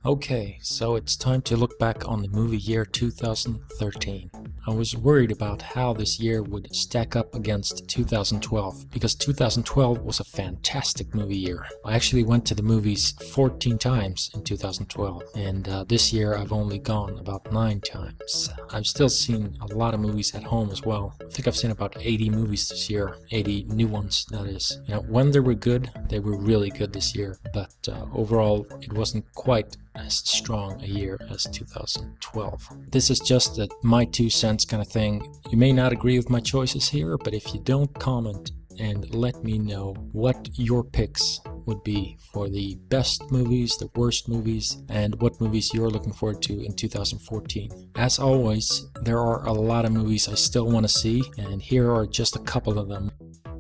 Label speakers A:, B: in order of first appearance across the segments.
A: Okay, so it's time to look back on the movie year 2013. I was worried about how this year would stack up against 2012, because 2012 was a fantastic movie year. I actually went to the movies 14 times in 2012, and this year I've only gone about 9 times. I've still seen a lot of movies at home as well. I think I've seen about 80 movies this year, 80 new ones, that is. You know, when they were good, they were really good this year, but overall it wasn't quite as strong a year as 2012. This is just a my 2 cents kind of thing. You may not agree with my choices here, but if you don't comment and let me know what your picks would be for the best movies, the worst movies, and what movies you're looking forward to in 2014. As always, there are a lot of movies I still want to see, and here are just a couple of them.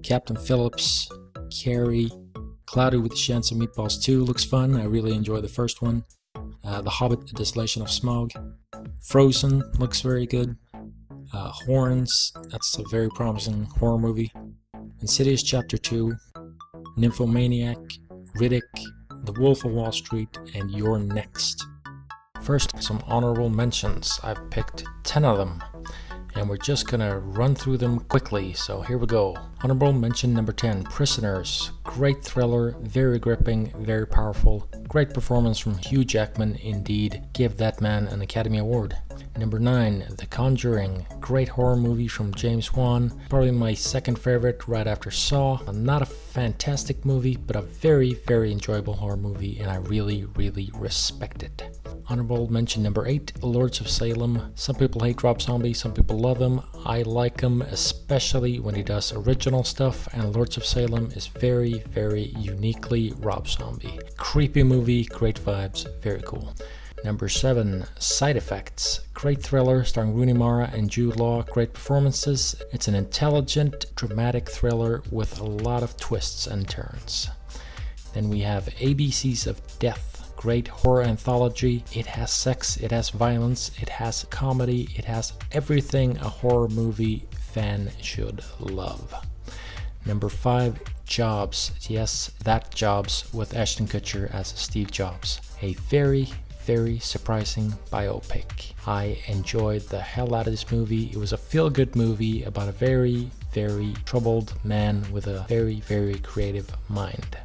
A: Captain Phillips, Carrie, Cloudy with a Chance of Meatballs 2 looks fun. I really enjoy the first one. The Hobbit, Desolation of Smaug. Frozen looks very good. Horns, that's a very promising horror movie. Insidious Chapter 2. Nymphomaniac, Riddick, The Wolf of Wall Street, and You're Next. First, some honorable mentions. I've picked 10 of them, and we're just gonna run through them quickly, so here we go. Honorable mention number 10, Prisoners. Great thriller, very gripping, very powerful. Great performance from Hugh Jackman, indeed. Give that man an Academy Award. Number 9, The Conjuring. Great horror movie from James Wan. Probably my second favorite right after Saw. Not a fantastic movie, but a very, very enjoyable horror movie, and I really, really respect it. Honorable mention number 8, Lords of Salem. Some people hate Rob Zombie, some people love him. I like him, especially when he does original stuff, and Lords of Salem is very, very uniquely Rob Zombie. Creepy movie, great vibes, very cool. Number 7, Side Effects. Great thriller starring Rooney Mara and Jude Law. Great performances. It's an intelligent, dramatic thriller with a lot of twists and turns. Then we have ABCs of Death. Great horror anthology. It has sex, it has violence, it has comedy, it has everything a horror movie fan should love. Number 5, Jobs. Yes, that Jobs with Ashton Kutcher as Steve Jobs. A very, very surprising biopic. I enjoyed the hell out of this movie. It was a feel-good movie about a very, very troubled man with a very, very creative mind.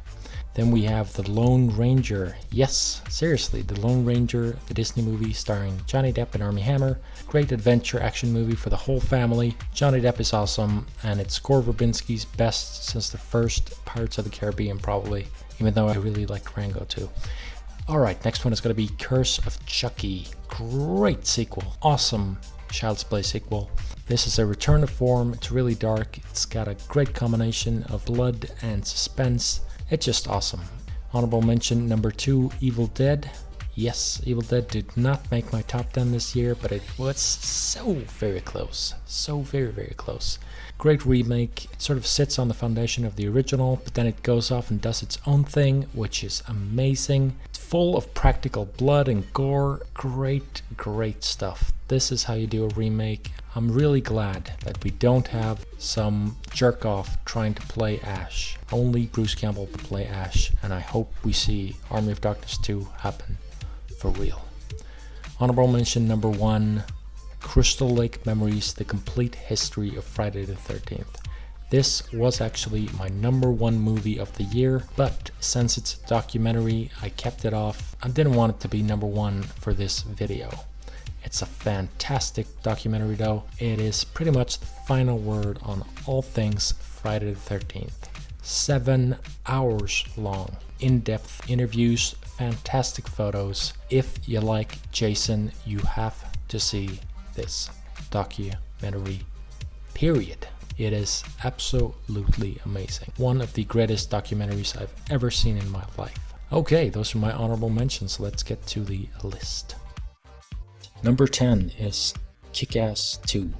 A: Then we have The Lone Ranger. Yes, seriously, The Lone Ranger, the Disney movie starring Johnny Depp and Armie Hammer. Great adventure action movie for the whole family. Johnny Depp is awesome, and it's Gore Verbinski's best since the first Pirates of the Caribbean probably, even though I really liked Rango too. Alright, next one is going to be Curse of Chucky. Great sequel. Awesome Child's Play sequel. This is a return to form. It's really dark. It's got a great combination of blood and suspense. It's just awesome. Honorable mention number 2, Evil Dead. Yes, Evil Dead did not make my top 10 this year, but it was so very close. So very, very close. Great remake. It sort of sits on the foundation of the original, but then it goes off and does its own thing, which is amazing. It's full of practical blood and gore. Great, great stuff. This is how you do a remake. I'm really glad that we don't have some jerk off trying to play Ash. Only Bruce Campbell to play Ash, and I hope we see Army of Darkness 2 happen for real. Honorable mention number 1, Crystal Lake Memories, the complete history of Friday the 13th. This was actually my number 1 movie of the year, but since it's a documentary, I kept it off. I didn't want it to be number 1 for this video. It's a fantastic documentary though. It is pretty much the final word on all things Friday the 13th. 7 hours long, in-depth interviews, fantastic photos. If you like Jason, you have to see this documentary, period. It is absolutely amazing. One of the greatest documentaries I've ever seen in my life. Okay, those are my honorable mentions. Let's get to the list. Number 10 is Kick-Ass 2.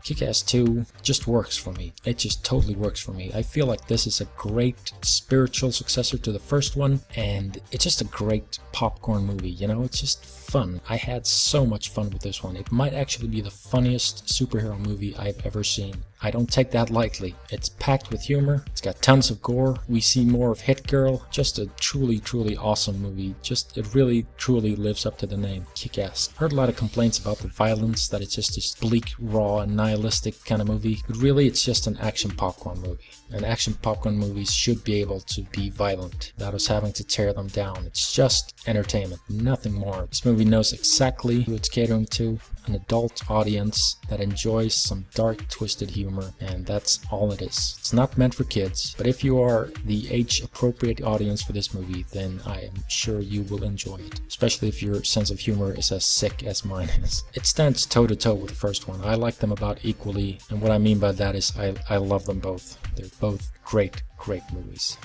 A: Kick-Ass 2 just works for me. It just totally works for me. I feel like this is a great spiritual successor to the first one, and it's just a great popcorn movie, you know? It's just fun. I had so much fun with this one. It might actually be the funniest superhero movie I've ever seen. I don't take that lightly. It's packed with humor, it's got tons of gore, we see more of Hit Girl, just a truly, truly awesome movie. It really, truly lives up to the name, Kick-Ass. Heard a lot of complaints about the violence, that it's just this bleak, raw, and nihilistic kind of movie, but really it's just an action popcorn movie. And action popcorn movies should be able to be violent without us having to tear them down. It's just entertainment, nothing more. This movie knows exactly who it's catering to, an adult audience that enjoys some dark, twisted humor, and that's all it is. It's not meant for kids, but if you are the age-appropriate audience for this movie, then I am sure you will enjoy it, especially if your sense of humor is as sick as mine is. It stands toe-to-toe with the first one. I like them about equally, and what I mean by that is I love them both. They're both great, great movies.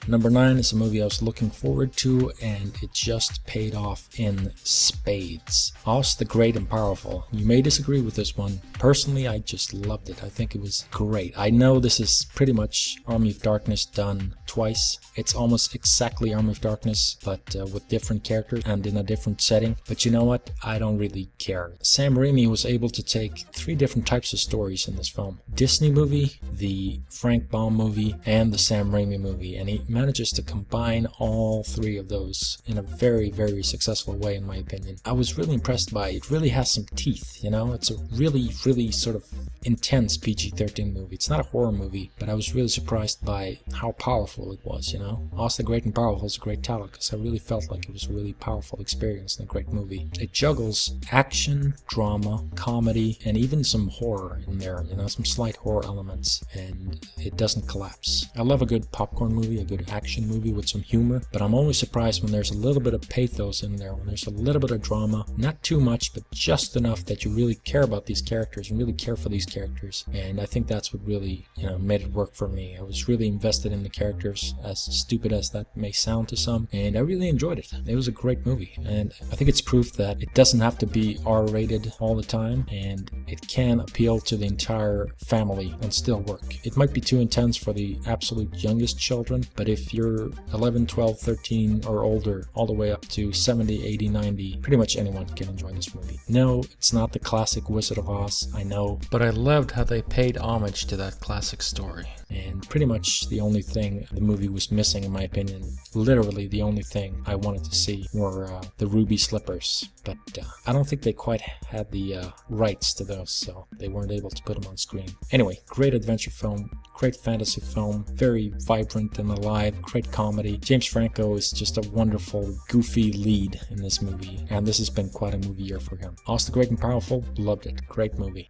A: Number 9 is a movie I was looking forward to, and it just paid off in spades. Oz the Great and Powerful. You may disagree with this one. Personally, I just loved it. I think it was great. I know this is pretty much Army of Darkness done twice. It's almost exactly Army of Darkness, but with different characters and in a different setting. But you know what? I don't really care. Sam Raimi was able to take 3 different types of stories in this film. Disney movie, the Frank Baum movie, and the Sam Raimi movie. And he manages to combine all 3 of those in a very, very successful way, in my opinion. I was really impressed by it. It really has some teeth, you know? It's a really, really sort of intense PG-13 movie. It's not a horror movie, but I was really surprised by how powerful it was, you know? Oz the Great and Powerful is a great title because I really felt like it was a really powerful experience and a great movie. It juggles action, drama, comedy, and even some horror in there, you know, some slight horror elements, and it doesn't collapse. I love a good popcorn movie, a good action movie with some humor, but I'm always surprised when there's a little bit of pathos in there, when there's a little bit of drama, not too much, but just enough that you really care about these characters and really care for these characters. And I think that's what really, you know, made it work for me. I was really invested in the characters, as stupid as that may sound to some, and I really enjoyed it. It was a great movie, and I think it's proof that it doesn't have to be R-rated all the time, and it can appeal to the entire family and still work. It might be too intense for the absolute youngest children, but if you're 11, 12, 13 or older, all the way up to 70, 80, 90, pretty much anyone can enjoy this movie. No, it's not the classic Wizard of Oz, I know, but I loved how they paid homage to that classic story. And pretty much the only thing the movie was missing, in my opinion, literally the only thing I wanted to see were the ruby slippers. But I don't think they quite had the rights to those, so they weren't able to put them on screen. Anyway, great adventure film, great fantasy film, very vibrant and alive, great comedy. James Franco is just a wonderful, goofy lead in this movie, and this has been quite a movie year for him. Oz the Great and Powerful, loved it, great movie.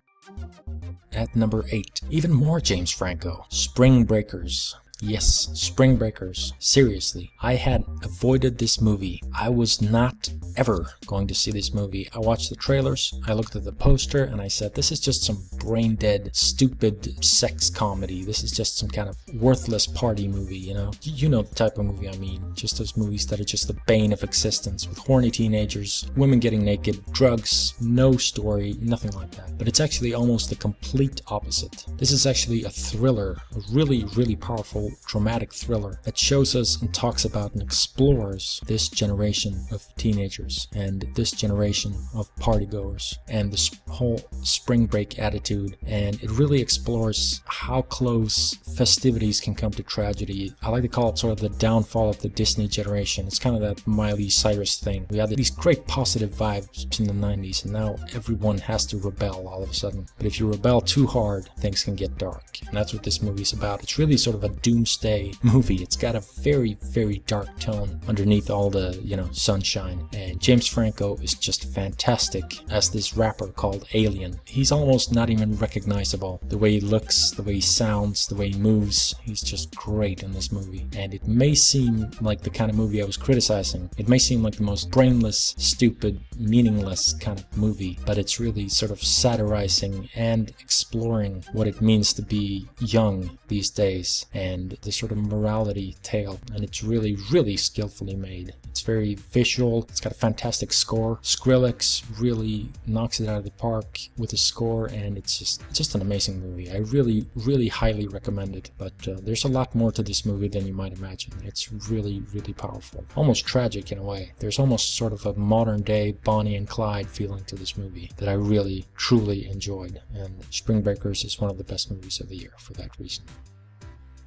A: At number 8, even more James Franco, Spring Breakers. Yes, Spring Breakers. Seriously, I had avoided this movie. I was not ever going to see this movie. I watched the trailers, I looked at the poster, and I said, this is just some brain-dead, stupid sex comedy. This is just some kind of worthless party movie, you know? You know the type of movie I mean. Just those movies that are just the bane of existence, with horny teenagers, women getting naked, drugs, no story, nothing like that. But it's actually almost the complete opposite. This is actually a thriller, a really, really powerful dramatic thriller that shows us and talks about and explores this generation of teenagers and this generation of partygoers and this whole spring break attitude, and it really explores how close festivities can come to tragedy. I like to call it sort of the downfall of the Disney generation. It's kind of that Miley Cyrus thing. We had these great positive vibes in the 90s, and now everyone has to rebel all of a sudden. But if you rebel too hard, things can get dark, and that's what this movie's about. It's really sort of a doomsday movie. It's got a very, very dark tone underneath all the, you know, sunshine. And James Franco is just fantastic as this rapper called Alien. He's almost not even recognizable. The way he looks, the way he sounds, the way he moves, he's just great in this movie. And it may seem like the kind of movie I was criticizing. It may seem like the most brainless, stupid, meaningless kind of movie, but it's really sort of satirizing and exploring what it means to be young these days, and the sort of morality tale, and it's really, really skillfully made. It's very visual, it's got a fantastic score. Skrillex really knocks it out of the park with the score, and it's just an amazing movie. I really highly recommend it. But there's a lot more to this movie than you might imagine. It's really powerful, almost tragic in a way. There's almost sort of a modern day Bonnie and Clyde feeling to this movie that I really truly enjoyed, and Spring Breakers is one of the best movies of the year for that reason.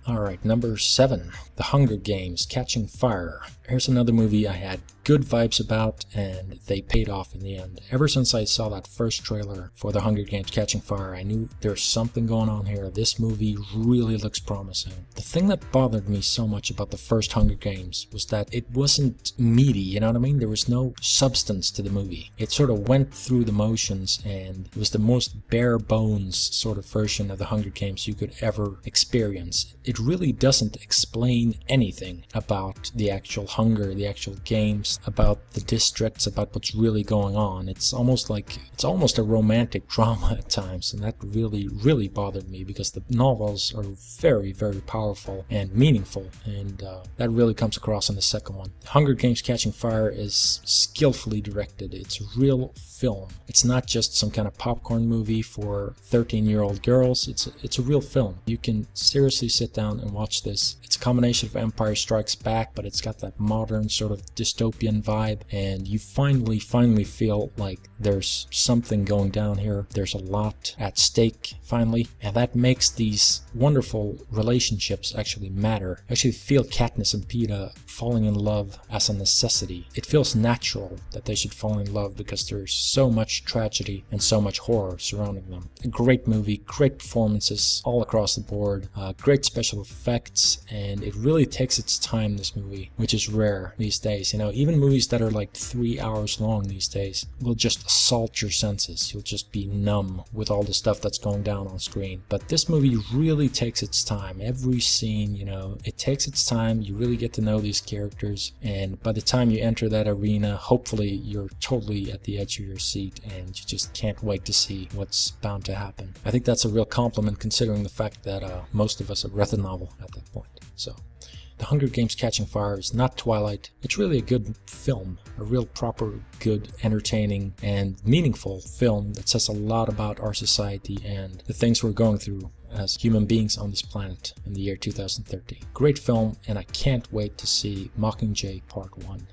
A: Alright, number 7, The Hunger Games: Catching Fire. Here's another movie I had good vibes about, and they paid off in the end. Ever since I saw that first trailer for The Hunger Games: Catching Fire, I knew there's something going on here. This movie really looks promising. The thing that bothered me so much about the first Hunger Games was that it wasn't meaty, you know what I mean? There was no substance to the movie. It sort of went through the motions, and it was the most bare bones sort of version of The Hunger Games you could ever experience. It really doesn't explain anything about the actual hunger, the actual games, about the districts, about what's really going on. It's almost a romantic drama at times, and that really bothered me, because the novels are very powerful and meaningful, and that really comes across in the second one. Hunger Games: Catching Fire is skillfully directed. It's a real film. It's not just some kind of popcorn movie for 13-year-old girls. It's a real film. You can seriously sit down and watch this. It's a combination of Empire Strikes Back, but it's got that modern sort of dystopian vibe, and you finally feel like there's something going down here. There's a lot at stake finally, and that makes these wonderful relationships actually matter. I actually feel Katniss and Peeta falling in love as a necessity. It feels natural that they should fall in love because there's so much tragedy and so much horror surrounding them. A great movie, great performances all across the board, great special effects, and it really takes its time, this movie, which is rare these days. You know, even movies that are like 3 hours long these days will just assault your senses. You'll just be numb with all the stuff that's going down on screen. But this movie really takes its time. Every scene, you know, it takes its time. You really get to know these characters, and by the time you enter that arena, hopefully you're totally at the edge of your seat and you just can't wait to see what's bound to happen. I think that's a real compliment, considering the fact that most of us have read the novel at that point. So The Hunger Games: Catching Fire is not Twilight. It's really a good film, a real proper, good, entertaining, and meaningful film that says a lot about our society and the things we're going through as human beings on this planet in the year 2013. Great film, and I can't wait to see Mockingjay Part 1.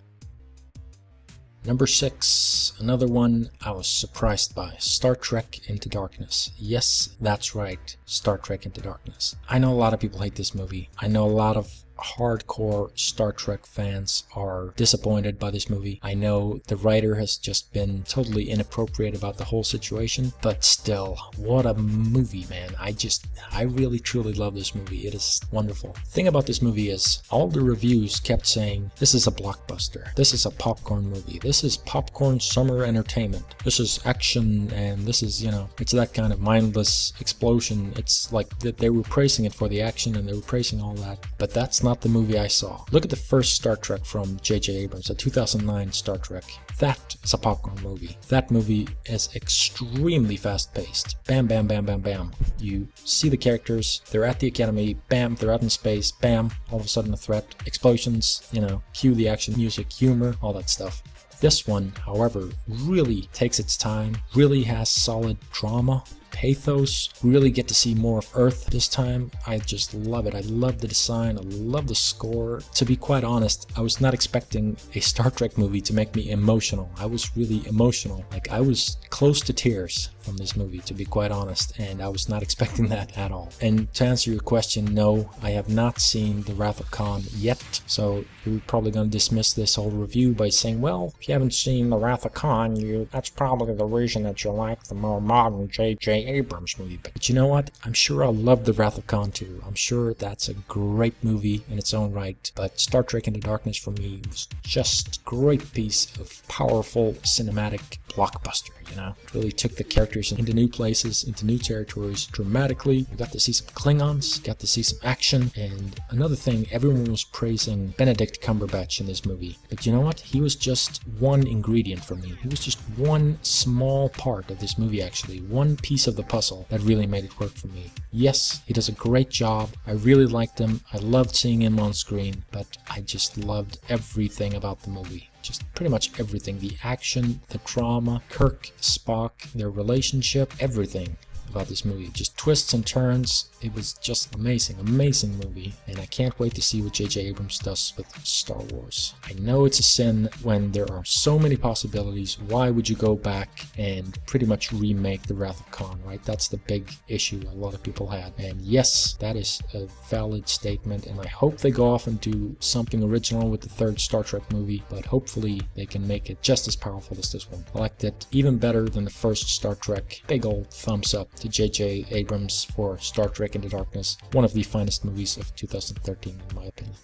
A: Number 6, another one I was surprised by, Star Trek Into Darkness. Yes, that's right, Star Trek Into Darkness. I know a lot of people hate this movie. I know a lot of hardcore Star Trek fans are disappointed by this movie. I know the writer has just been totally inappropriate about the whole situation, but still, what a movie, man. I really truly love this movie. It is wonderful. The thing about this movie is all the reviews kept saying, this is a blockbuster, this is a popcorn movie, this is popcorn summer entertainment, this is action, and this is, you know, it's that kind of mindless explosion. It's like that they were praising it for the action, and they were praising all that, but that's not the movie I saw. Look at the first Star Trek from J.J. Abrams, the 2009 Star Trek. That is a popcorn movie. That movie is extremely fast-paced. Bam, bam, bam, bam, bam. You see the characters, they're at the academy, bam, they're out in space, bam, all of a sudden a threat, explosions, you know, cue the action music, humor, all that stuff. This one, however, really takes its time, really has solid drama, pathos. Really get to see more of Earth this time. I just love it. I love the design. I love the score. To be quite honest, I was not expecting a Star Trek movie to make me emotional. I was really emotional. Like, I was close to tears from this movie, to be quite honest, and I was not expecting that at all. And to answer your question, no, I have not seen The Wrath of Khan yet, so you're probably going to dismiss this whole review by saying, well, if you haven't seen The Wrath of Khan, that's probably the reason that you like the more modern J.J. Abrams movie. But you know what? I'm sure I'll love The Wrath of Khan too. I'm sure that's a great movie in its own right, but Star Trek Into Darkness for me was just a great piece of powerful cinematic blockbuster, you know? It really took the characters into new places, into new territories dramatically. You got to see some Klingons, got to see some action, and another thing, everyone was praising Benedict Cumberbatch in this movie. But you know what? He was just one ingredient for me. He was just one small part of this movie, actually. One piece piece of the puzzle that really made it work for me. Yes, he does a great job. I really liked him. I loved seeing him on screen, but I just loved everything about the movie. Just pretty much everything. The action, the drama, Kirk, Spock, their relationship, everything about this movie. Just twists and turns. It was just amazing movie, and I can't wait to see what J.J. Abrams does with Star Wars. I know it's a sin when there are so many possibilities. Why would you go back and pretty much remake The Wrath of Khan, right? That's the big issue a lot of people had. And yes, that is a valid statement, and I hope they go off and do something original with the third Star Trek movie, but hopefully they can make it just as powerful as this one. I liked it even better than the first Star Trek. Big old thumbs up to J.J. Abrams for Star Trek Into Darkness, one of the finest movies of 2013 in my opinion.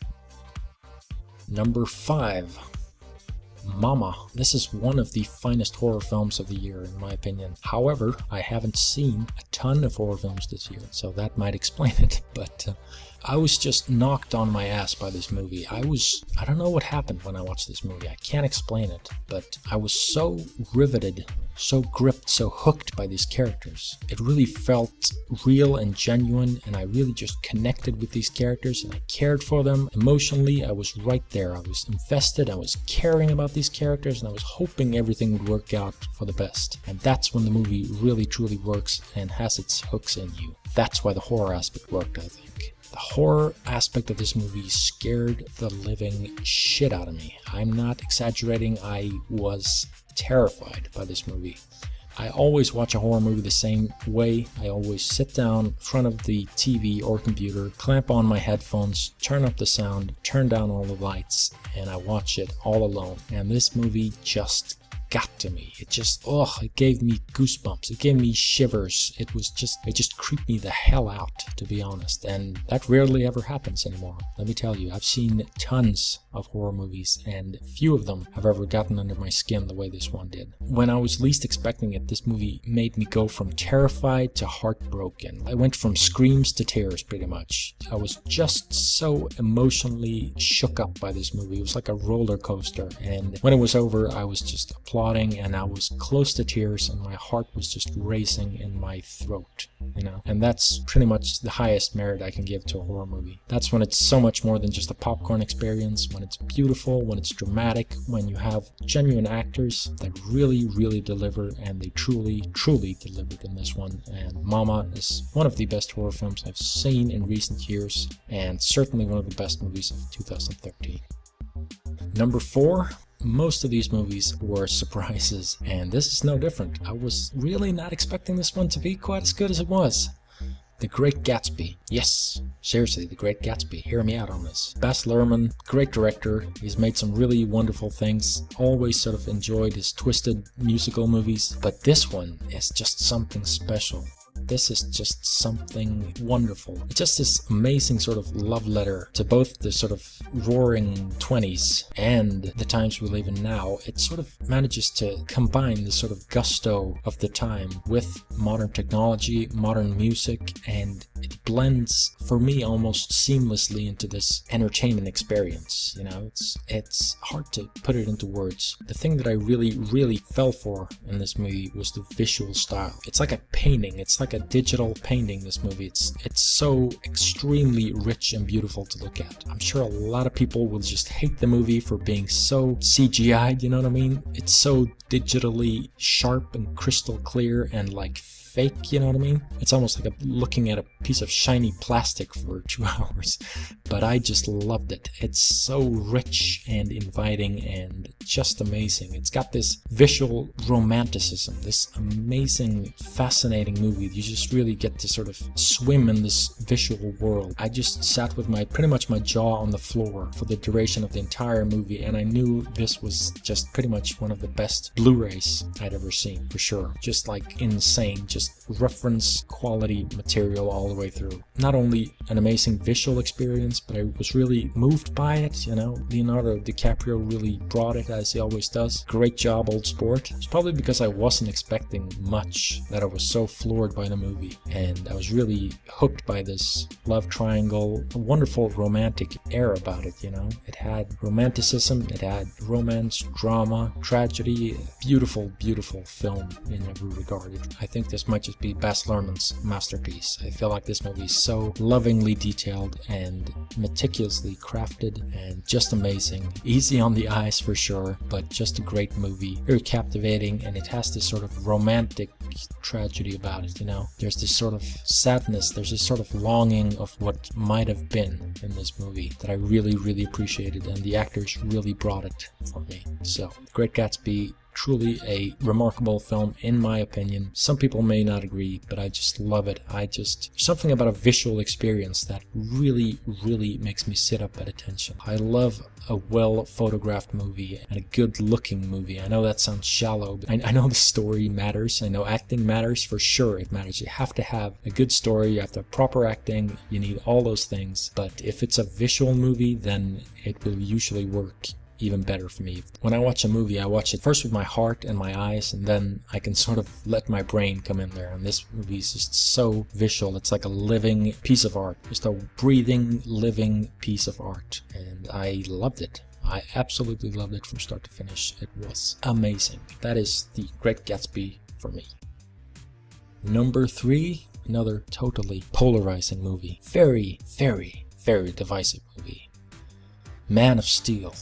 A: Number 5. Mama. This is one of the finest horror films of the year in my opinion. However, I haven't seen a ton of horror films this year, so that might explain it, but I was just knocked on my ass by this movie. I don't know what happened when I watched this movie. I can't explain it, but I was so riveted, so gripped, so hooked by these characters. It really felt real and genuine, and I really just connected with these characters, and I cared for them emotionally. I was right there. I was invested. I was caring about these characters, and I was hoping everything would work out for the best. And that's when the movie really truly works and has its hooks in you. That's why the horror aspect worked, I think. The horror aspect of this movie scared the living shit out of me. I'm not exaggerating. I was terrified by this movie. I always watch a horror movie the same way. I always sit down in front of the TV or computer, clamp on my headphones, turn up the sound, turn down all the lights, and I watch it all alone. And this movie just got to me. It just, it gave me goosebumps. It gave me shivers. It just creeped me the hell out, to be honest. And that rarely ever happens anymore. Let me tell you, I've seen tons of horror movies, and few of them have ever gotten under my skin the way this one did. When I was least expecting it, this movie made me go from terrified to heartbroken. I went from screams to tears, pretty much. I was just so emotionally shook up by this movie. It was like a roller coaster, and when it was over, I was just applauding, and I was close to tears, and my heart was just racing in my throat, and that's pretty much the highest merit I can give to a horror movie. That's when it's so much more than just a popcorn experience, when it's beautiful, when it's dramatic, when you have genuine actors that really, really deliver, and they truly, truly delivered in this one. And Mama is one of the best horror films I've seen in recent years, and certainly one of the best movies of 2013. Number 4. Most of these movies were surprises, and this is no different. I was really not expecting this one to be quite as good as it was. The Great Gatsby. Yes, seriously, The Great Gatsby. Hear me out on this. Baz Luhrmann, great director. He's made some really wonderful things. Always sort of enjoyed his twisted musical movies, but this one is just something special. This is just something wonderful. It's just this amazing sort of love letter to both the sort of roaring 20s and the times we live in now. It sort of manages to combine the sort of gusto of the time with modern technology, modern music, and it blends, for me, almost seamlessly into this entertainment experience. It's hard to put it into words. The thing that I really, really fell for in this movie was the visual style. It's like a painting. It's like a digital painting, this movie. It's so extremely rich and beautiful to look at. I'm sure a lot of people will just hate the movie for being so CGI'd, you know what I mean? It's so digitally sharp and crystal clear and like fake, you know what I mean? It's almost like looking at a piece of shiny plastic for 2 hours, but I just loved it. It's so rich and inviting and just amazing. It's got this visual romanticism, this amazing, fascinating movie. You just really get to sort of swim in this visual world. I just sat with pretty much my jaw on the floor for the duration of the entire movie, and I knew this was just pretty much one of the best Blu-rays I'd ever seen, for sure. Just like insane, just reference quality material all the way through. Not only an amazing visual experience, but I was really moved by it. Leonardo DiCaprio really brought it, as he always does. Great job, old sport. It's probably because I wasn't expecting much that I was so floored by the movie, and I was really hooked by this love triangle, a wonderful romantic air about it. It had romanticism, it had romance, drama, tragedy. Beautiful, beautiful film in every regard. I think this might just be Baz Luhrmann's masterpiece. I feel like this movie is so lovingly detailed and meticulously crafted and just amazing. Easy on the eyes for sure, but just a great movie. Very captivating, and it has this sort of romantic tragedy about it, you know. There's this sort of sadness, there's this sort of longing of what might have been in this movie that I really, really appreciated, and the actors really brought it for me. So, Great Gatsby, truly a remarkable film in my opinion. Some people may not agree, but I just love it. Something about a visual experience that really, really makes me sit up at attention. I love a well photographed movie and a good looking movie. I know that sounds shallow, but I know the story matters. I know acting matters, for sure it matters. You have to have a good story, you have to have proper acting, you need all those things. But if it's a visual movie, then it will usually work even better for me. When I watch a movie, I watch it first with my heart and my eyes, and then I can sort of let my brain come in there. And this movie is just so visual. It's like a living piece of art, just a breathing, living piece of art. And I loved it. I absolutely loved it from start to finish. It was amazing. That is the Great Gatsby for me. Number 3, another totally polarizing movie. Very, very, very divisive movie. Man of Steel.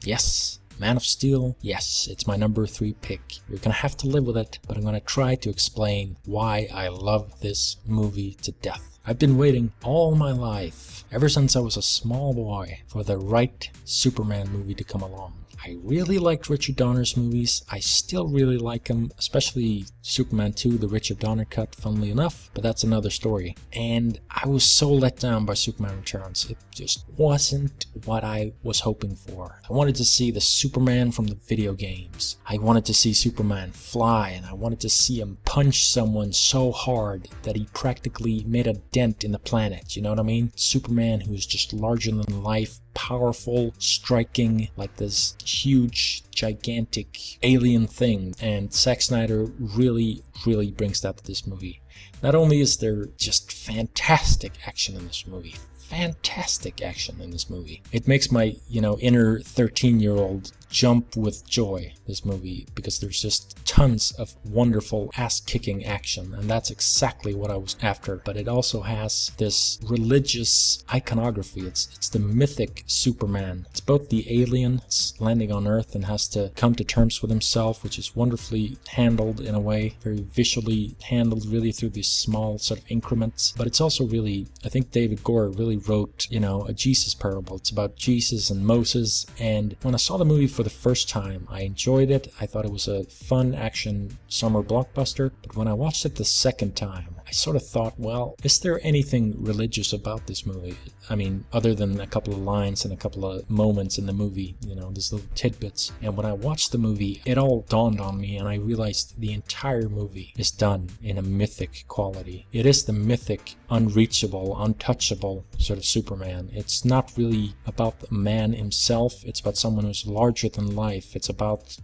A: Yes, Man of Steel, yes, it's my number 3 pick. You're gonna have to live with it, but I'm gonna try to explain why I love this movie to death. I've been waiting all my life, ever since I was a small boy, for the right Superman movie to come along. I really liked Richard Donner's movies. I still really like them, especially Superman 2, the Richard Donner cut, funnily enough, but that's another story. And I was so let down by Superman Returns. It just wasn't what I was hoping for. I wanted to see the Superman from the video games. I wanted to see Superman fly, and I wanted to see him punch someone so hard that he practically made a dent in the planet, you know what I mean? Superman who's just larger than life, powerful, striking, like this huge, gigantic alien thing. And Zack Snyder really, really brings that to this movie. Not only is there just fantastic action in this movie, it makes my, inner 13-year-old jump with joy, this movie, because there's just tons of wonderful ass-kicking action, and that's exactly what I was after. But it also has this religious iconography. It's the mythic Superman. It's both the alien landing on Earth and has to come to terms with himself, which is wonderfully handled in a way, very visually handled, really through these small sort of increments. But it's also really, I think David Gore really wrote, a Jesus parable. It's about Jesus and Moses, and when I saw the movie for the first time, I enjoyed it. I thought it was a fun action summer blockbuster, but when I watched it the second time, I sort of thought, well, is there anything religious about this movie? I mean, other than a couple of lines and a couple of moments in the movie, these little tidbits. And when I watched the movie, it all dawned on me, and I realized the entire movie is done in a mythic quality. It is the mythic, unreachable, untouchable sort of Superman. It's not really about the man himself. It's about someone who's larger than life. It's about,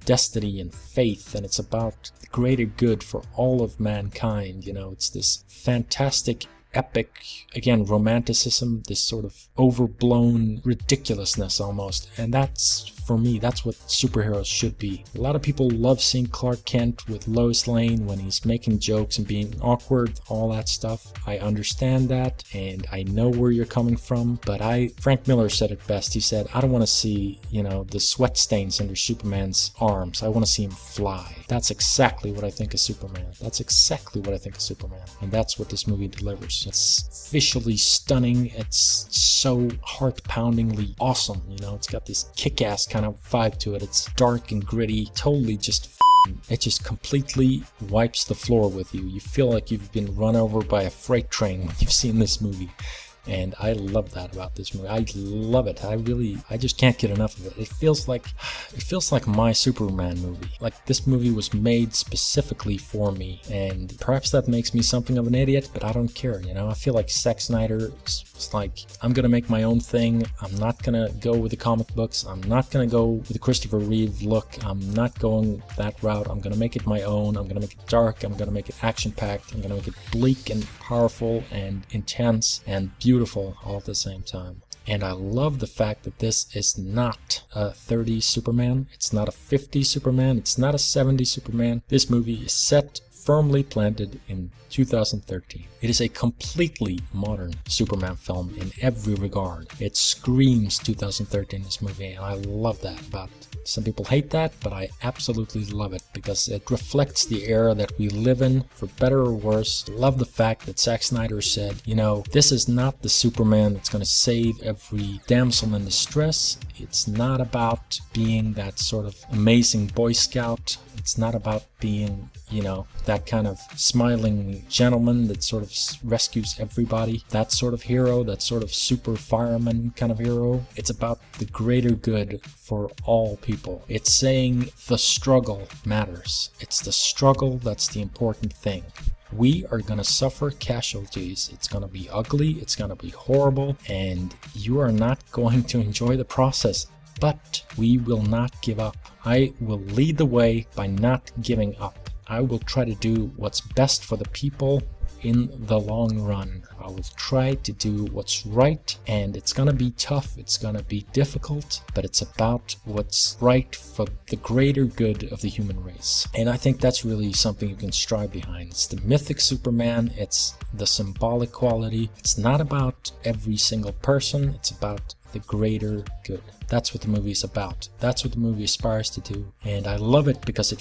A: destiny and faith, and it's about the greater good for all of mankind. It's this fantastic, epic, again, romanticism, this sort of overblown ridiculousness almost. And that's, for me, that's what superheroes should be. A lot of people love seeing Clark Kent with Lois Lane when he's making jokes and being awkward, all that stuff. I understand that, and I know where you're coming from, but Frank Miller said it best. He said, I don't want to see, the sweat stains under Superman's arms. I want to see him fly. That's exactly what I think of Superman. And that's what this movie delivers. It's visually stunning. It's so heart-poundingly awesome. It's got this kick-ass kind of vibe to it. It's dark and gritty, totally just it just completely wipes the floor with you. You feel like you've been run over by a freight train when you've seen this movie. And I love that about this movie. I love it. I just can't get enough of it. It feels like my Superman movie. Like this movie was made specifically for me. And perhaps that makes me something of an idiot, but I don't care, I feel like Zack Snyder was like, I'm gonna make my own thing. I'm not gonna go with the comic books. I'm not gonna go with the Christopher Reeve look. I'm not going that route. I'm gonna make it my own. I'm gonna make it dark. I'm gonna make it action-packed. I'm gonna make it bleak and powerful and intense and beautiful all at the same time. And I love the fact that this is not a 30 Superman. It's not a 50 Superman. It's not a 70 Superman. This movie is set firmly planted in 2013. It is a completely modern Superman film in every regard. It screams 2013, this movie, and I love that about it. Some people hate that, but I absolutely love it because it reflects the era that we live in, for better or worse. I love the fact that Zack Snyder said, you know, this is not the Superman that's going to save every damsel in distress. It's not about being that sort of amazing Boy Scout. It's not about being, you know, that kind of smiling gentleman that sort of rescues everybody. That sort of hero, that sort of super fireman kind of hero. It's about the greater good for all people. It's saying the struggle matters. It's the struggle that's the important thing. We are going to suffer casualties. It's going to be ugly, it's going to be horrible, and you are not going to enjoy the process. But we will not give up. I will lead the way by not giving up. I will try to do what's best for the people in the long run. I will try to do what's right, and it's gonna be tough, it's gonna be difficult, but it's about what's right for the greater good of the human race. And I think that's really something you can strive behind. It's the mythic Superman, it's the symbolic quality. It's not about every single person, it's about the greater good. That's what the movie is about. That's what the movie aspires to do. And I love it because it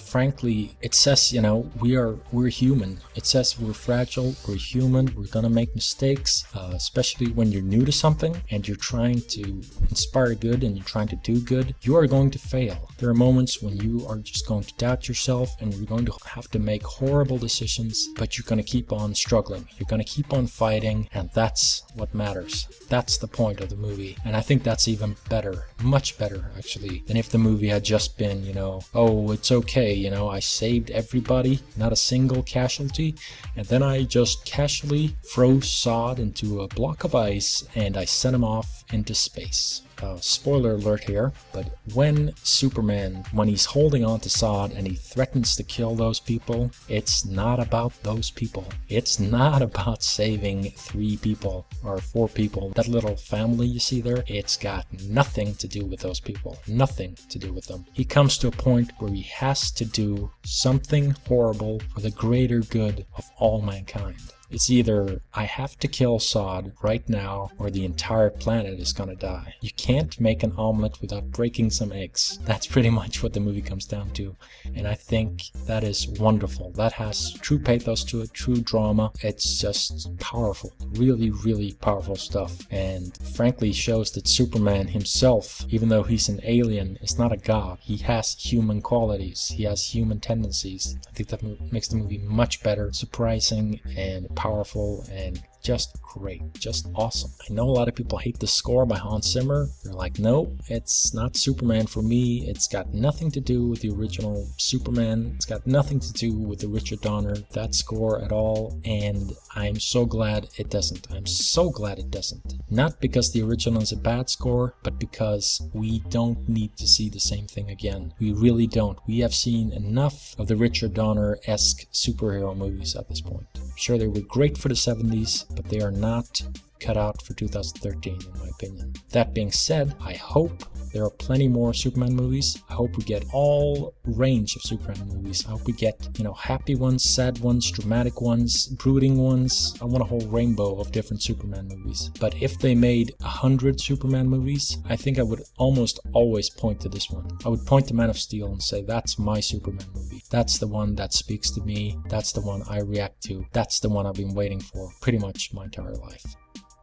A: says, you know, we're human. It says we're fragile, we're human, we're gonna make mistakes, especially when you're new to something and you're trying to inspire good and you're trying to do good. You are going to fail. There are moments when you are just going to doubt yourself and you're going to have to make horrible decisions, but you're gonna keep on struggling. You're gonna keep on fighting, and that's what matters. That's the point of the movie. And I think that's even better, much better actually, than if the movie had just been, you know, oh, it's okay, you know, I saved everybody, not a single casualty, and then I just casually froze Zod into a block of ice and I sent him off into space. Spoiler alert here, but when he's holding on to Zod and he threatens to kill those people, it's not about those people. It's not about saving 3 people or 4 people. That little family you see there, it's got nothing to do with those people. Nothing to do with them. He comes to a point where he has to do something horrible for the greater good of all mankind. It's either I have to kill Zod right now or the entire planet is gonna die. You can't make an omelet without breaking some eggs. That's pretty much what the movie comes down to. And I think that is wonderful. That has true pathos to it, true drama. It's just powerful. Really, really powerful stuff. And frankly shows that Superman himself, even though he's an alien, is not a god. He has human qualities. He has human tendencies. I think that makes the movie much better, surprising, and powerful, and just great, just awesome. I know a lot of people hate the score by Hans Zimmer. They're like, no, it's not Superman for me. It's got nothing to do with the original Superman. It's got nothing to do with the Richard Donner, that score at all. And I'm so glad it doesn't. I'm so glad it doesn't. Not because the original is a bad score, but because we don't need to see the same thing again. We really don't. We have seen enough of the Richard Donner-esque superhero movies at this point. I'm sure they were great for the 70s, but they are not cut out for 2013 in my opinion. That being said, I hope there are plenty more Superman movies. I hope we get all range of Superman movies. I hope we get, you know, happy ones, sad ones, dramatic ones, brooding ones. I want a whole rainbow of different Superman movies. But if they made 100 Superman movies, I think I would almost always point to this one. I would point to Man of Steel and say, that's my Superman movie. That's the one that speaks to me. That's the one I react to. That's the one I've been waiting for pretty much my entire life.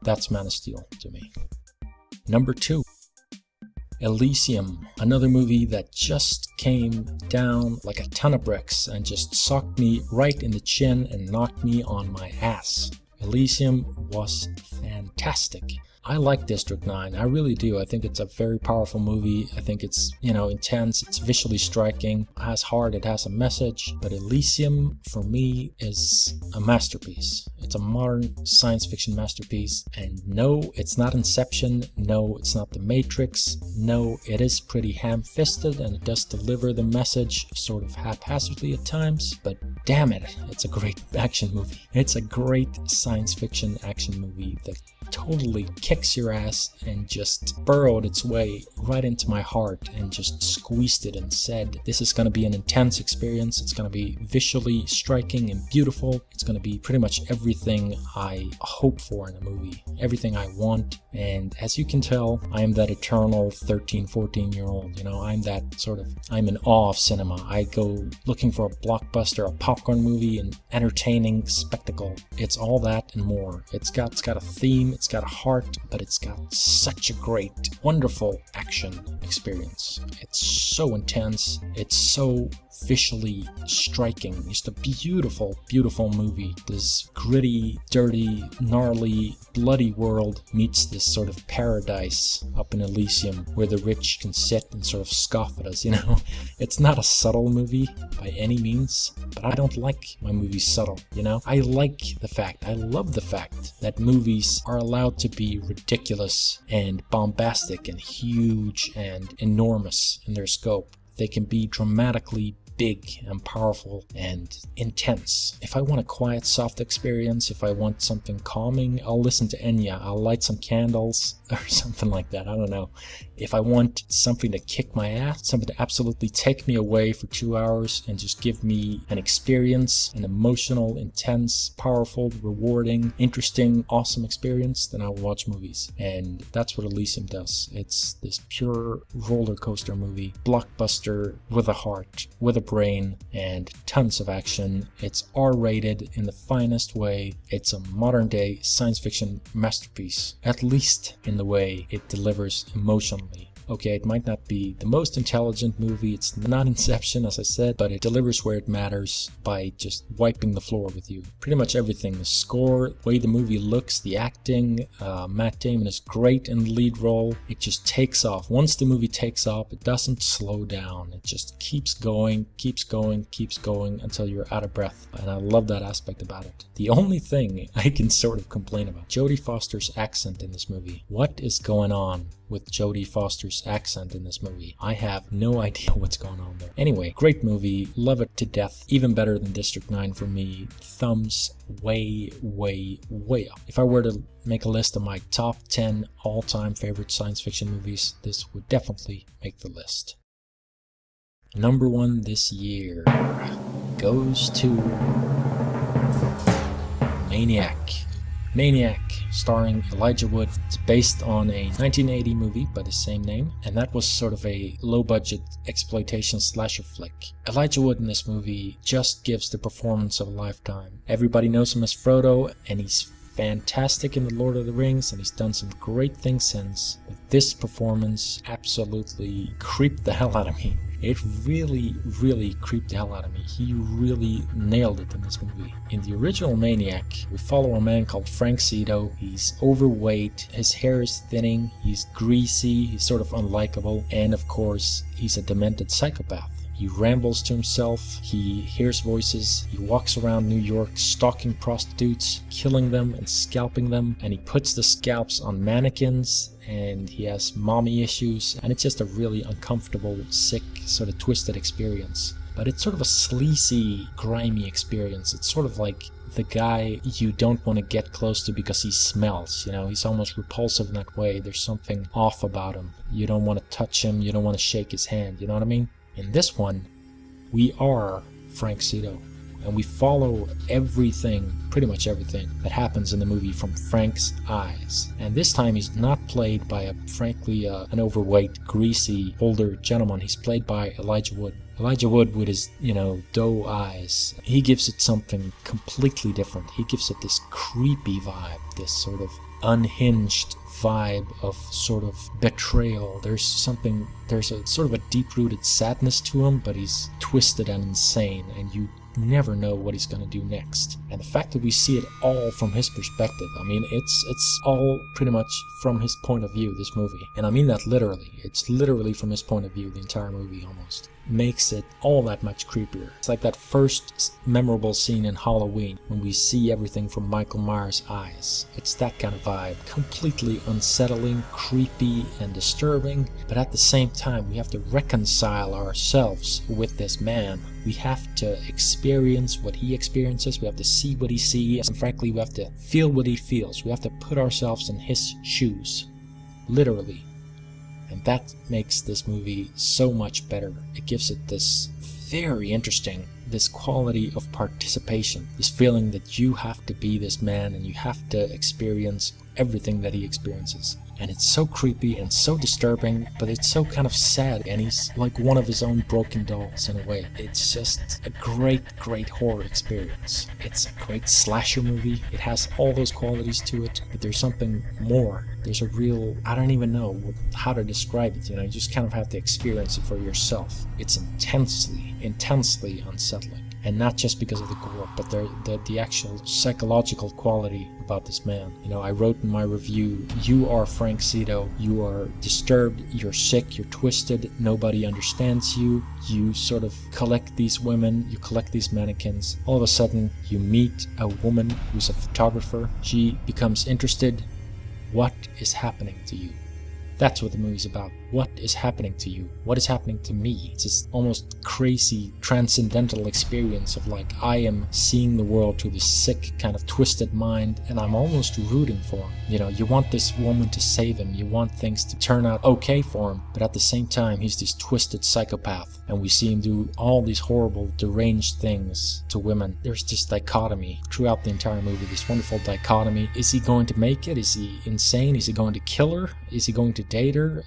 A: That's Man of Steel to me. Number 2. Elysium, another movie that just came down like a ton of bricks and just socked me right in the chin and knocked me on my ass. Elysium was fantastic. I like District 9, I really do. I think it's a very powerful movie. I think it's, you know, intense, it's visually striking, it has heart, it has a message. But Elysium, for me, is a masterpiece. It's a modern science fiction masterpiece. And no, it's not Inception. No, it's not The Matrix. No, it is pretty ham-fisted and it does deliver the message sort of haphazardly at times. But damn it, it's a great action movie. It's a great science fiction action movie that totally kicks your ass and just burrowed its way right into my heart and just squeezed it and said, this is going to be an intense experience. It's going to be visually striking and beautiful. It's going to be pretty much everything I hope for in a movie, everything I want. And as you can tell, I am that eternal 13, 14-year-old. You know, I'm in awe of cinema. I go looking for a blockbuster, a popcorn movie, an entertaining spectacle. It's all that and more. It's got a theme, it's got a heart, but it's got such a great, wonderful action experience. It's so intense. It's so visually striking. Just a beautiful, beautiful movie. This gritty, dirty, gnarly, bloody world meets this sort of paradise up in Elysium where the rich can sit and sort of scoff at us, you know? It's not a subtle movie by any means, but I don't like my movies subtle, you know? I love the fact that movies are allowed to be ridiculous and bombastic and huge and enormous in their scope. They can be dramatically big and powerful and intense. If I want a quiet, soft experience, if I want something calming, I'll listen to Enya. I'll light some candles or something like that. I don't know. If I want something to kick my ass, something to absolutely take me away for 2 hours and just give me an experience, an emotional, intense, powerful, rewarding, interesting, awesome experience, then I'll watch movies. And that's what Elysium does. It's this pure roller coaster movie, blockbuster with a heart, with a brain, and tons of action. It's R-rated in the finest way. It's a modern day science fiction masterpiece, at least in the way it delivers emotionally. Okay, it might not be the most intelligent movie, it's not Inception as I said, but it delivers where it matters by just wiping the floor with you. Pretty much everything, the score, the way the movie looks, the acting, Matt Damon is great in the lead role. It just takes off. Once the movie takes off, it doesn't slow down. It just keeps going until you're out of breath. And I love that aspect about it. The only thing I can sort of complain about, Jodie Foster's accent in this movie. What is going on with Jodie Foster's accent in this movie? I have no idea what's going on there. Anyway, great movie, love it to death, even better than District 9 for me. Thumbs way up. If I were to make a list of my top 10 all-time favorite science fiction movies, this would definitely make the list. Number 1 this year goes to Maniac. Maniac, starring Elijah Wood. It's based on a 1980 movie by the same name, and that was sort of a low-budget exploitation slasher flick. Elijah Wood in this movie just gives the performance of a lifetime. Everybody knows him as Frodo, and he's fantastic in The Lord of the Rings, and he's done some great things since. But this performance absolutely creeped the hell out of me. It really creeped the hell out of me. He really nailed it in this movie. In the original Maniac, we follow a man called Frank Zito. He's overweight, his hair is thinning, he's greasy, he's sort of unlikable, and of course, he's a demented psychopath. He rambles to himself, he hears voices, he walks around New York stalking prostitutes, killing them and scalping them, and he puts the scalps on mannequins, and he has mommy issues, and it's just a really uncomfortable, sick, sort of twisted experience. But it's sort of a sleazy, grimy experience. It's sort of like the guy you don't want to get close to because he smells, you know, he's almost repulsive in that way. There's something off about him. You don't want to touch him, you don't want to shake his hand, you know what I mean? In this one, we are Frank Zito, and we follow everything, pretty much everything, that happens in the movie from Frank's eyes. And this time he's not played by an overweight, greasy, older gentleman. He's played by Elijah Wood. Elijah Wood with his, doe eyes. He gives it something completely different. He gives it this creepy vibe, this sort of unhinged vibe of sort of betrayal. There's a sort of a deep-rooted sadness to him, but he's twisted and insane, and you never know what he's going to do next. And the fact that we see it all from his perspective, I mean, it's all pretty much from his point of view, this movie. And I mean that literally. It's literally from his point of view, the entire movie almost. Makes it all that much creepier. It's like that first memorable scene in Halloween when we see everything from Michael Myers' eyes. It's that kind of vibe. Completely unsettling, creepy, and disturbing, but at the same time we have to reconcile ourselves with this man We have to experience what he experiences, we have to see what he sees, and frankly, we have to feel what he feels. We have to put ourselves in his shoes, literally. And that makes this movie so much better. It gives it this very interesting, this quality of participation, this feeling that you have to be this man and you have to experience everything that he experiences. And it's so creepy and so disturbing, but it's so kind of sad, and he's like one of his own broken dolls in a way. It's just a great horror experience. It's a great slasher movie. It has all those qualities to it, but there's something more. There's a real, I don't even know how to describe it, you know, you just kind of have to experience it for yourself. It's intensely unsettling. And not just because of the gore, but the actual psychological quality about this man. You know, I wrote in my review, you are Frank Zito, you are disturbed, you're sick, you're twisted, nobody understands you, you sort of collect these women, you collect these mannequins. All of a sudden, you meet a woman who's a photographer, she becomes interested. What is happening to you? That's what the movie's about. What is happening to you? What is happening to me? It's this almost crazy, transcendental experience of like, I am seeing the world through this sick, kind of twisted mind, and I'm almost rooting for him. You know, you want this woman to save him, you want things to turn out okay for him, but at the same time, he's this twisted psychopath, and we see him do all these horrible, deranged things to women. There's this dichotomy throughout the entire movie, this wonderful dichotomy. Is he going to make it? Is he insane? Is he going to kill her? Is he going to date her?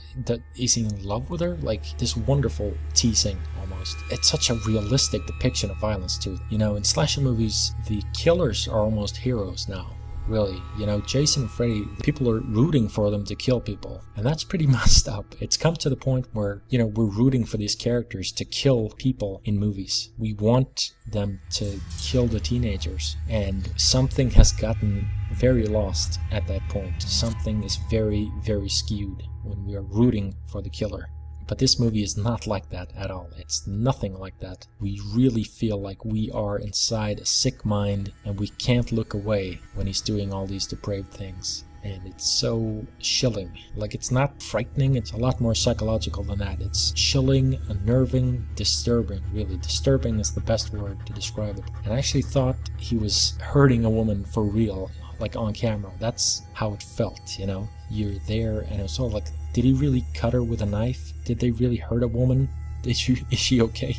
A: Is he in love with her? Like, this wonderful teasing almost. It's such a realistic depiction of violence too. You know, in slasher movies, the killers are almost heroes now. Really, you know, Jason and Freddy, people are rooting for them to kill people, and that's pretty messed up. It's come to the point where, you know, we're rooting for these characters to kill people in movies. We want them to kill the teenagers, and something has gotten very lost at that point. Something is very skewed when we are rooting for the killer. But this movie is not like that at all. It's nothing like that. We really feel like we are inside a sick mind and we can't look away when he's doing all these depraved things. And it's so chilling. Like, it's not frightening, it's a lot more psychological than that. It's chilling, unnerving, disturbing, really. Disturbing is the best word to describe it. And I actually thought he was hurting a woman for real, like on camera. That's how it felt, you know? You're there and it was sort of like, did he really cut her with a knife? Did they really hurt a woman? Is she okay?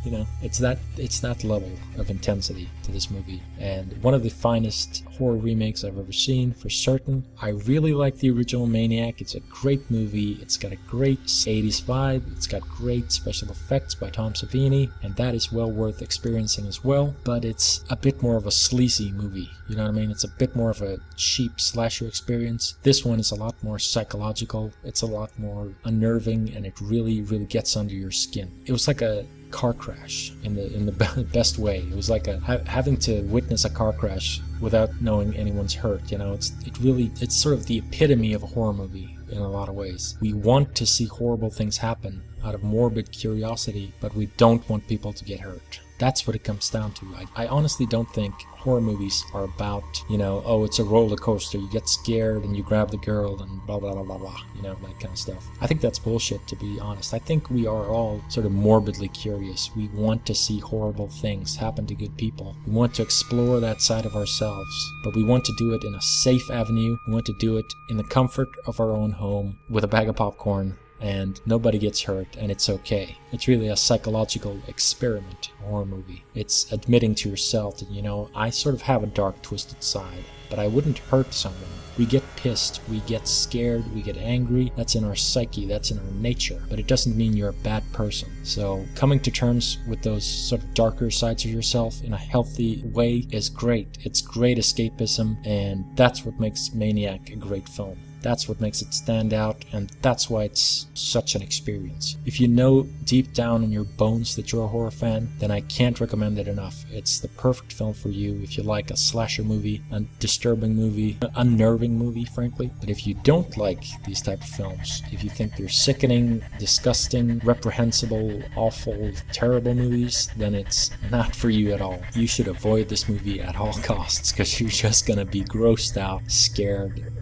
A: You know, it's that level of intensity to this movie, and one of the finest horror remakes I've ever seen, for certain. I really like the original Maniac. It's a great movie. It's got a great 80s vibe. It's got great special effects by Tom Savini, and that is well worth experiencing as well. But it's a bit more of a sleazy movie. You know what I mean? It's a bit more of a cheap slasher experience. This one is a lot more psychological. It's a lot more unnerving, and it really gets under your skin. It was like a car crash in the best way. It was like having to witness a car crash without knowing anyone's hurt. You know, it's sort of the epitome of a horror movie in a lot of ways. We want to see horrible things happen out of morbid curiosity, but we don't want people to get hurt. That's what it comes down to. I honestly don't think horror movies are about, you know, oh, it's a roller coaster, you get scared and you grab the girl and blah blah blah blah blah, you know, that kind of stuff. I think that's bullshit, to be honest. I think we are all sort of morbidly curious. We want to see horrible things happen to good people. We want to explore that side of ourselves, but we want to do it in a safe avenue. We want to do it in the comfort of our own home with a bag of popcorn, and nobody gets hurt, and it's okay. It's really a psychological experiment, a horror movie. It's admitting to yourself that, you know, I sort of have a dark, twisted side, but I wouldn't hurt someone. We get pissed, we get scared, we get angry. That's in our psyche, that's in our nature, but it doesn't mean you're a bad person. So coming to terms with those sort of darker sides of yourself in a healthy way is great. It's great escapism, and that's what makes Maniac a great film. That's what makes it stand out, and that's why it's such an experience. If you know deep down in your bones that you're a horror fan, then I can't recommend it enough. It's the perfect film for you if you like a slasher movie, a disturbing movie, an unnerving movie, frankly. But if you don't like these type of films, if you think they're sickening, disgusting, reprehensible, awful, terrible movies, then it's not for you at all. You should avoid this movie at all costs, because you're just gonna be grossed out, scared,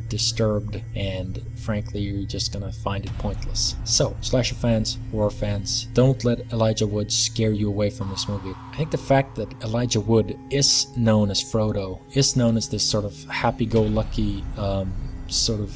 A: disturbed, and frankly you're just gonna find it pointless. So slasher fans, horror fans, don't let Elijah Wood scare you away from this movie. I think the fact that Elijah Wood is known as Frodo, is known as this sort of happy-go-lucky, sort of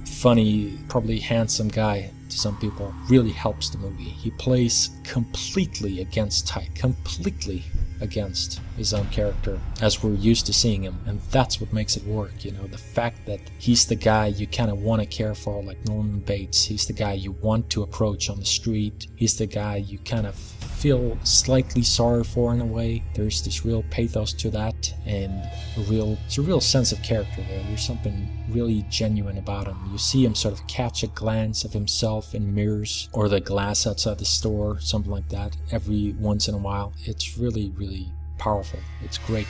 A: funny, probably handsome guy to some people, really helps the movie. He plays completely against type, completely against his own character as we're used to seeing him, and that's what makes it work. You know, the fact that he's the guy you kind of want to care for, like Norman Bates. He's the guy you want to approach on the street. He's the guy you kind of feel slightly sorry for in a way. There's this real pathos to that, and it's a real sense of character there. There's something really genuine about him. You see him sort of catch a glance of himself in mirrors or the glass outside the store, something like that, every once in a while. It's really, really powerful. It's great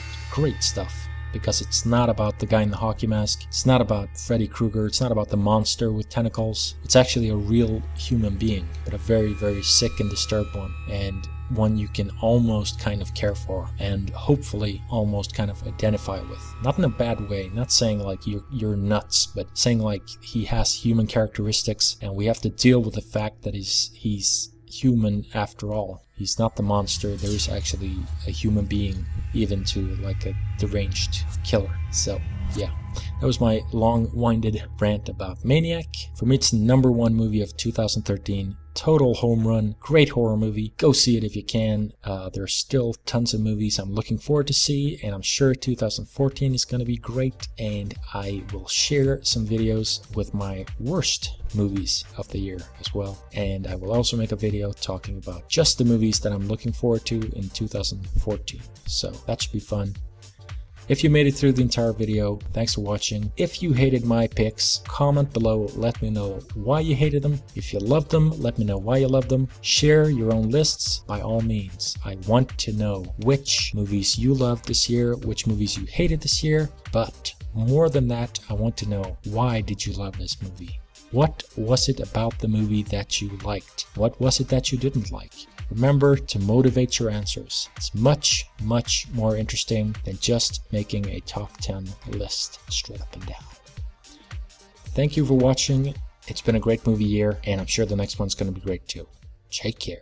A: stuff, because it's not about the guy in the hockey mask, it's not about Freddy Krueger, it's not about the monster with tentacles. It's actually a real human being, but a very, very sick and disturbed one, and one you can almost kind of care for, and hopefully almost kind of identify with. Not in a bad way, not saying like you're nuts, but saying like he has human characteristics, and we have to deal with the fact that he's human after all. He's not the monster. There is actually a human being, even to like a deranged killer. So yeah, that was my long-winded rant about Maniac. For me, it's the #1 movie of 2013. Total home run, great horror movie. Go see it if you can. There's still tons of movies I'm looking forward to see, and I'm sure 2014 is going to be great, and I will share some videos with my worst movies of the year as well. And I will also make a video talking about just the movies that I'm looking forward to in 2014. So that should be fun. If you made it through the entire video, thanks for watching. If you hated my picks, comment below, let me know why you hated them. If you loved them, let me know why you loved them. Share your own lists by all means. I want to know which movies you loved this year, which movies you hated this year, but more than that, I want to know, why did you love this movie? What was it about the movie that you liked? What was it that you didn't like? Remember to motivate your answers. It's much, much more interesting than just making a top 10 list straight up and down. Thank you for watching. It's been a great movie year, and I'm sure the next one's going to be great too. Take care.